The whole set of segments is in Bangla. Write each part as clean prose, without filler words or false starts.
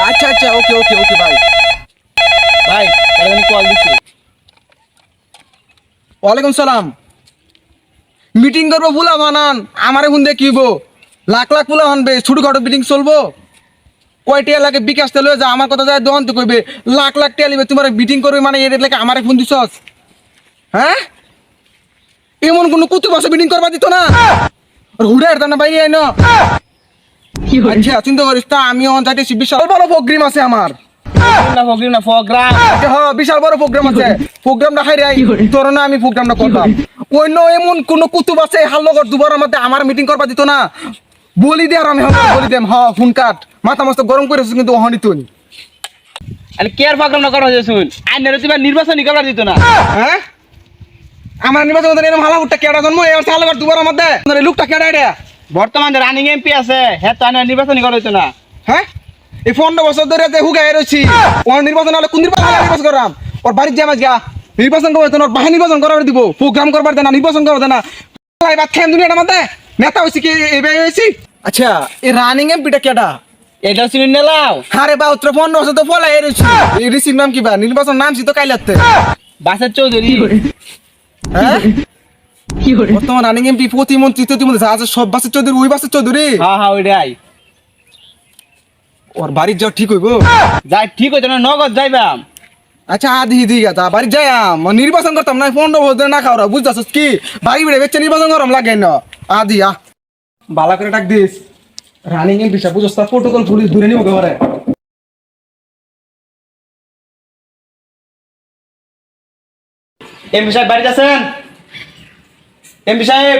আচ্ছা আচ্ছা, ওকে ওকে ওকে ভাই। ভাই তাহলে আমি কল দিচ্ছি। ওয়ালাইকুম সালাম। মিটিং করবো ফুলা বানান, আমারে ফোন দিয়ে কিবো লাখ লাখ ফুলা আনবে, ছোটখাটো মিটিং চলবো। কয়টি এলাকায় বিকাশ তেল যা আমার কথা যায় দহন তো কইবে লাখ লাখ টিয়া লিবে, তোমার মিটিং করবে মানে এর এলাকা আমারে ফোন দিছস? হ্যাঁ, এমন কোনো কুতু বসে মিটিং করবা দিত না, আর হুড়ে আর না বাইরে আইনো। আচ্ছা চিন্তা করিস তা, আমি অন যাইতেছি, বিশাল বড় প্রোগ্রাম আছে আমার। প্রোগ্রাম হ্যাঁ বিশাল বড় প্রোগ্রাম আছে, প্রোগ্রামটা খাই রাই তোর না, আমি প্রোগ্রামটা করলাম। অন্য এমন কোন কুতুব আছে হাল্লগর দুবার মধ্যে আমার মিটিং করবা দিত না, বলি দে আর আমি বলি দেম। হ্যাঁ ফোন কাট, মাথা মস্ত গরম করেছিস কিন্তু অহনি তুই। আরে কে আর প্রোগ্রাম না করা হয়েছে শুন, আইনের তুই নির্বাচনী করার দিত না। হ্যাঁ আমার নির্বাচন এরকম হালাগুটটা কেডা জন্ম এর হাল্লগর দুবার মধ্যে লোকটা কেডা এটা? বর্তমান যে রানিং এমপি আছে হ্যাঁ তো আইনের নির্বাচনী করা হইতো না। হ্যাঁ এই 15 বছর ধরে যে হুগাই রয়েছি, ওর নির্বাচন হলে কোন নির্বাচন করাম? ওর বাড়ির যে মাছ গা নির্বাচন করবে তো, ওর বাহিনী নির্বাচন করার দিব, প্রোগ্রাম করবার দেনা, নির্বাচন করবার দেনা। বাদ খেয়ে দুনিয়াটার মধ্যে নেতা হয়েছি কি এবার হয়েছি? আচ্ছা এই রানিং এমপিটা কেডা? এটা শুনে নিলাও আরে বা উত্তর 15 বছর তো ফলাই রয়েছি, এই রিসির নাম কি বা? নির্বাচন নামছি তো কাইলাতে। বাসের চৌধুরী। হ্যাঁ বর্তমান রানিং এমপি প্রতিমন্ত্রী প্রতিমন্ত্রী যা আছে সব বাসের চৌধুরী, ওই বাসের চৌধুরী। হ্যাঁ হ্যাঁ ওইটাই। ওর বাড়ির যাওয়া ঠিক হইব? যাই ঠিক হইতো না, নগদ যাইবাম। আচ্ছা আদি দি গা বাড়ি যাই নির্বাচন করতাম না, 15 বছর না খাওয়া বুঝতেছ কি? বাড়ি বেড়ে বেচে নির্বাচন করম লাগে না আদি বালা করে ডাক দিস। রানিং এমপি সব বুঝছ, প্রোটোকল পুলিশ ধরে নিব ঘরে। এমপি সাহেব বাড়িতে আছেন? এমপি সাহেব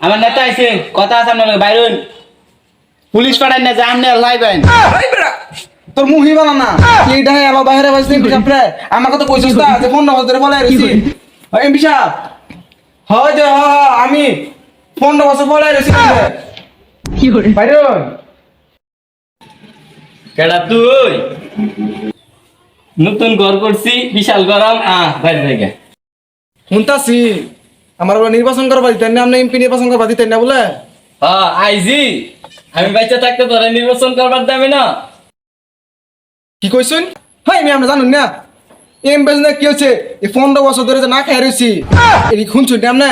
আমার নেতা আইছে, কথা আছে আপনার বাইরুন। পুলিশ পাঠাই না, জান না লাইবেন। তোর মুহি বানা না এইটা আলো বাইরে বাজতে এমপি সাহেব রে আমার কথা কইছস না যে 15 বছর ধরে ফলাই রইছি। এমপি সাহেব হয় যে আমি 15 বছর ফলাই রইছি কি করে বাইরুন? কেডা তুই? নতুন ঘর করছি, বিশাল গরম, বাইরে থেকে শুনতাছি আমার বলে নির্বাচন করবা দিতেন না, আপনি এমপি নির্বাচন করবা দিতেন না বলে। আইজি আমি বাচ্চা থাকতে তোরা নির্বাচন করবার দাবি না। কি কইছেন? হাই আমি আমরা জানুন না এমপি না কি হচ্ছে, এই 15 বছর ধরে যে না খাই রইছি এই শুনছুন না আপনি?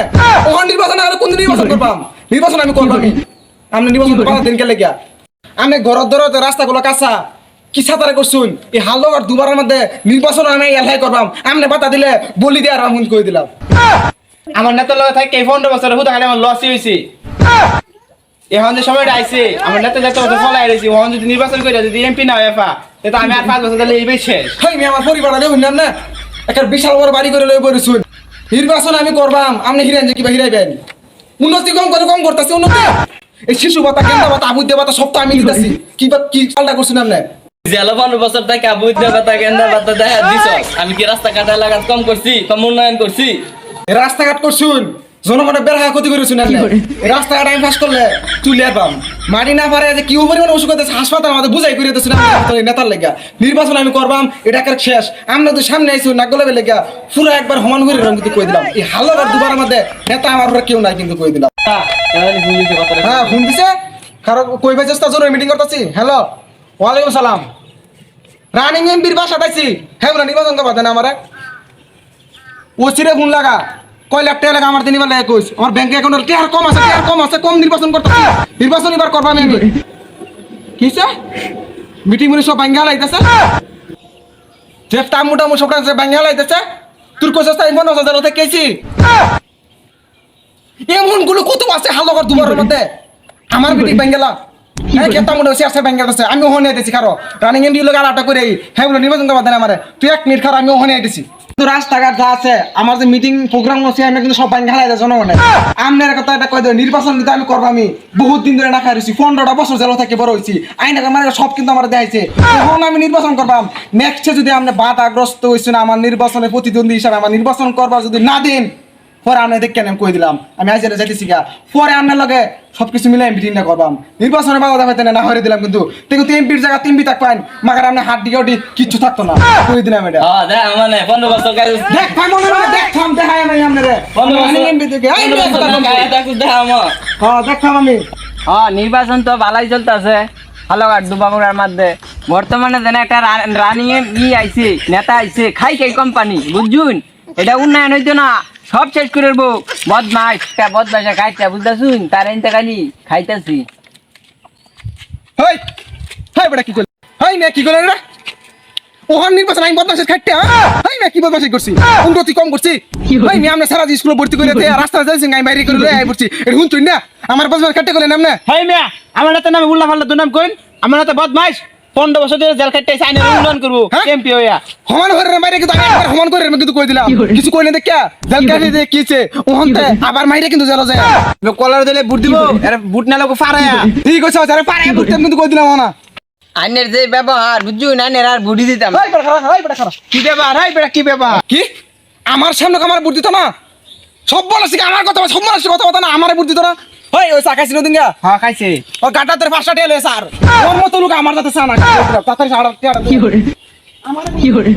ওখান নির্বাচন আর কোন নির্বাচন করবাম? নির্বাচন আমি করবামই, আপনি নির্বাচন করবা দিন কে লাগিয়া? আমি ঘরের ধরে রাস্তাগুলো কাঁচা কি ছাতারে করছুন, এই হালো আর দুবারের মধ্যে নির্বাচন আমি এলাই করবাম, আপনি বাতা দিলে বলি দিয়ে আর আমি কই দিলাম। আমার নেতার লগে থাকে 15 বছর হুদা খালি আমার লসই হইছে। এখন যে সময়টা আইছে আমার নেতা যত বছর ফলাই রইছি, ওখান যদি নির্বাচন করে যদি এমপি না হয় তো আমি আর 5 বছর তাহলে এই শেষ। হাই আমি আমার পরিবার দেখুন না একটা বিশাল বড় বাড়ি করে লই পড়েছুন, নির্বাচন আমি করবাম, আপনি হিরেন যে কিবা হিরাইবেন? উন্নতি কম করে কম করতেছি উন্নতি, এই শিশু ভাতা কেন্দ্র ভাতা আবুদ্দে ভাতা সব তো আমি দিতেছি, কিবা কি পাল্টা করছেন আপনি? জেলা 15 বছর থেকে বুঝতে কথা কেন্দ্র কথা দেখা দিছ, আমি কি রাস্তা কাটা লাগাত কম করছি, কম উন্নয়ন করছি? রাস্তাঘাট করছুন, জনগণের বেড়া ক্ষতি করেছুন আপনি। রাস্তাঘাট আমি ফাঁস করলে তুলে পাম, মাটি না পারে যে কি পরিমাণ অসুখ হতেছে হাসপাতাল আমাদের বুঝাই করে দিতেছেন নেতার লেগা। নির্বাচন আমি করবাম, এটা একের শেষ, আমরা তো সামনে আইসি না গলে লেগা পুরো একবার সমান করে কিন্তু কই দিলাম, এই হাল্লার দুবার মধ্যে নেতা আমার কেউ নাই কিন্তু কই দিলাম। হ্যাঁ ফোন দিছে, কারণ কইবে চেষ্টা জরুরি মিটিং করতেছি। হ্যালো ওয়ালাইকুম সালাম, রানিং এমপির বাসা পাইছি, হ্যাঁ নির্বাচন করবা দেন আমারে। ও চিরে ফোন লাগা, কয় লাখ টাকা লাগা আমার দিন এবার লাগে কইস, আমার ব্যাংকে অ্যাকাউন্ট টিয়ার কম আছে, টিয়ার কম আছে, কম নির্বাচন করতেছি, নির্বাচন এবার করবা আমি। কিসে মিটিং মিটিং সব ভাঙ্গা লাইতেছে, চেষ্টা মোটামুটি সব ভাঙ্গা লাইতেছে। তোর কোথায় তাই মনে হচ্ছে থেকে কেছি এমন গুলো কত আছে হালকর দুবারের মধ্যে আমার মিটিং ভাঙ্গেলা। হ্যাঁ কেতা মনে হচ্ছে আছে ব্যাংকে আছে, আমি ওখানে আইতেছি খারো রানিং এমপি লোক আলাদা করে হ্যাঁ বলে নির্বাচন করবা দেন আমারে, তুই 1 মিনিট খারো আমি ওখানে আইতেছি। রাস্তাঘাট যা আছে আমার যে মিটিং প্রোগ্রাম আছে আমি কিন্তু সব ভাঙ্গা লাইতে জনগণে। আপনার কথা এটা কই দেব, নির্বাচন কিন্তু আমি করবো, আমি বহুত দিন ধরে না খাই রয়েছি, 15টা বছর জেল থেকে বড় হয়েছি, আইন মানে সব কিন্তু আমার দেখাইছে, তখন আমি নির্বাচন করবাম। নেক্সটে যদি আপনি বাধাগ্রস্ত হয়েছেন আমার নির্বাচনে প্রতিদ্বন্দ্বী হিসাবে আমার নির্বাচন করবা যদি না দিন, পরে আপনি দেখেন আমি কই দিলাম আমি আজ যাইতেছি গা, পরে আপনার লগে সবকিছু মিলাই মিটিংটা করবাম। নির্বাচনের বাধা দেখাইতে না হরে দিলাম কিন্তু কিন্তু এমপির জায়গা 3 বিতাক পাইন মাগার আপনি হাত দিকে কিচ্ছু থাকতো না কই দিলাম এটা। দেখ মানে 15 বছর দেখ ভাই মনে মনে দেখ থাম দেখাই আমি আপনারে 15 বছর এমপি থেকে আই দেখ দেখা আমার। হ্যাঁ দেখাম আমি। নির্বাচন তো ভালোই চলতেছে, হালো আর দুবাগুড়ার মধ্যে বর্তমানে যেন একটা রানিং আইছে নেতা আইছে খাই কোম্পানি বুঝছুন এটা উন্নয়ন হইতো না সব শেষ করে দেবো বদমাইশ বদমাইশা খাইছে বুঝতেছুন তার এনতে খালি খাইতেছি হেই হেই বেটা কি করলি হেই না কি করলি রে ওহান নির্বাচন আমি বদমাশের খাইতে হ্যাঁ হেই না কি বদমাশি করছি উন্নতি কম করছি হেই নি আমরা সারা স্কুলে ভর্তি করে দিয়ে রাস্তা যাইছি আমি বাইরে করে লই আই পড়ছি এটা হুন তুই না আমার বদমাশ খাইতে করলেন আমনে হেই মিয়া আমার নেতা নামে উল্লা ফাল্লা দুই নাম কইন আমার নেতা বদমাইশ 15 বছর ধরে জেল খাটতে আইছে আইনের উন্নয়ন করবো হ্যাঁ? এমপি হইয়া সমান করে মাইরে কিন্তু আমি একবার সমান করে কিন্তু কই দিলাম কিছু কইলে দেখ কে জেল কাটে দে কিছে ওহনতে আবার মাইরে কিন্তু জেল যায় কলার দিলে বুট দিব এর বুট না লোক ফারায়া ঠিক আছে আরে পারে বুঝতে কিন্তু কই দিলাম না আইনের যে ব্যবহার বুঝছুন আইনের আর বুদ্ধি দিতাম হেই বেটা খারাপ হেই বেটা খারাপ কি ব্যাপার হেই বেটা কি ব্যাপার কি আমার সামনে আমার বুদ্ধি তো না সব বলছি আমার কথা সব মানুষের কথা কথা না আমার বুদ্ধি তো না ওই ওই চাকাইছি নদিন গা হ্যাঁ খাইছে ও গাটা তোর 5টা টেলে স্যার ওর মতো লোক আমার সাথে সানা তাড়াতাড়ি সাড়া কি করে